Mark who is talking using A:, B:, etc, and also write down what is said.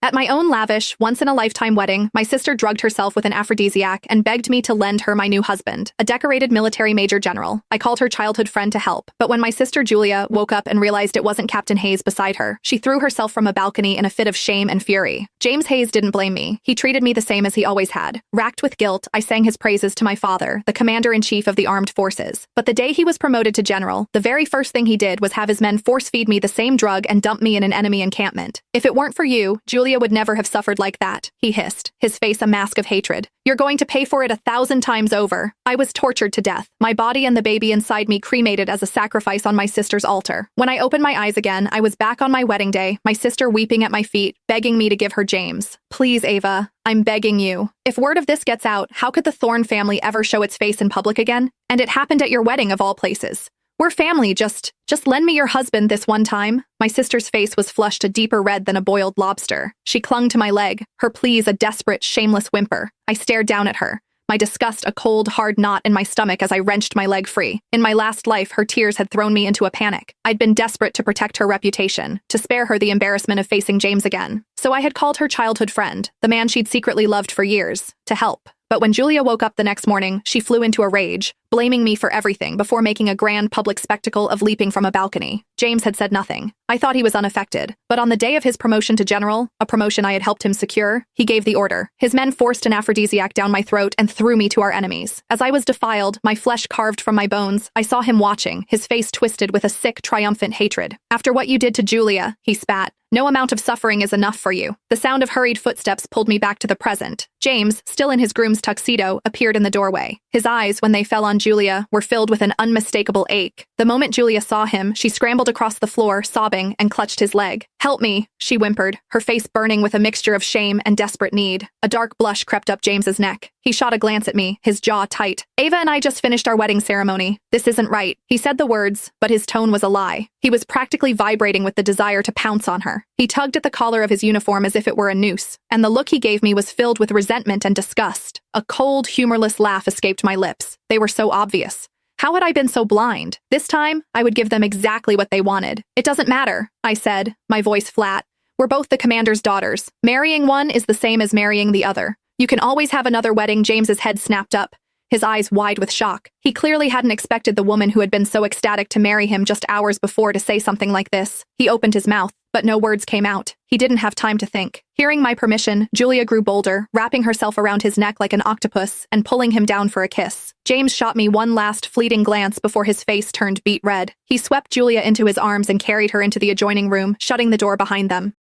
A: At my own lavish, once-in-a-lifetime wedding, my sister drugged herself with an aphrodisiac and begged me to lend her my new husband, a decorated military major general. I called her childhood friend to help, but when my sister Julia woke up and realized it wasn't Captain Hayes beside her, she threw herself from a balcony in a fit of shame and fury. James Hayes didn't blame me. He treated me the same as he always had. Racked with guilt, I sang his praises to my father, the commander-in-chief of the armed forces. But the day he was promoted to general, the very first thing he did was have his men force-feed me the same drug and dump me in an enemy encampment. If it weren't for you, Julia would never have suffered like that, he hissed, his face a mask of hatred. You're going to pay for it 1,000 times over. I was tortured to death, my body and the baby inside me cremated as a sacrifice on my sister's altar. When I opened my eyes again, I was back on my wedding day, my sister weeping at my feet, begging me to give her James. Please, Ava, I'm begging you. If word of this gets out, how could the Thorne family ever show its face in public again? And it happened at your wedding of all places. We're family, just lend me your husband this one time. My sister's face was flushed a deeper red than a boiled lobster. She clung to my leg, her pleas a desperate, shameless whimper. I stared down at her, my disgust a cold, hard knot in my stomach as I wrenched my leg free. In my last life, her tears had thrown me into a panic. I'd been desperate to protect her reputation, to spare her the embarrassment of facing James again. So I had called her childhood friend, the man she'd secretly loved for years, to help. But when Julia woke up the next morning, she flew into a rage, blaming me for everything before making a grand public spectacle of leaping from a balcony. James had said nothing. I thought he was unaffected. But on the day of his promotion to general, a promotion I had helped him secure, he gave the order. His men forced an aphrodisiac down my throat and threw me to our enemies. As I was defiled, my flesh carved from my bones, I saw him watching, his face twisted with a sick, triumphant hatred. After what you did to Julia, he spat. No amount of suffering is enough for you. The sound of hurried footsteps pulled me back to the present. James, still in his groom's tuxedo, appeared in the doorway. His eyes, when they fell on Julia, were filled with an unmistakable ache. The moment Julia saw him, she scrambled across the floor, sobbing, and clutched his leg. "Help me," she whimpered, her face burning with a mixture of shame and desperate need. A dark blush crept up James's neck. He shot a glance at me, his jaw tight. "Ava and I just finished our wedding ceremony. This isn't right." He said the words, but his tone was a lie. He was practically vibrating with the desire to pounce on her. He tugged at the collar of his uniform as if it were a noose, and the look he gave me was filled with resentment and disgust. A cold, humorless laugh escaped my lips. They were so obvious. How had I been so blind? This time, I would give them exactly what they wanted. "It doesn't matter," I said, my voice flat. "We're both the commander's daughters. Marrying one is the same as marrying the other. You can always have another wedding." James's head snapped up, his eyes wide with shock. He clearly hadn't expected the woman who had been so ecstatic to marry him just hours before to say something like this. He opened his mouth, but no words came out. He didn't have time to think. Hearing my permission, Julia grew bolder, wrapping herself around his neck like an octopus and pulling him down for a kiss. James shot me one last fleeting glance before his face turned beet red. He swept Julia into his arms and carried her into the adjoining room, shutting the door behind them.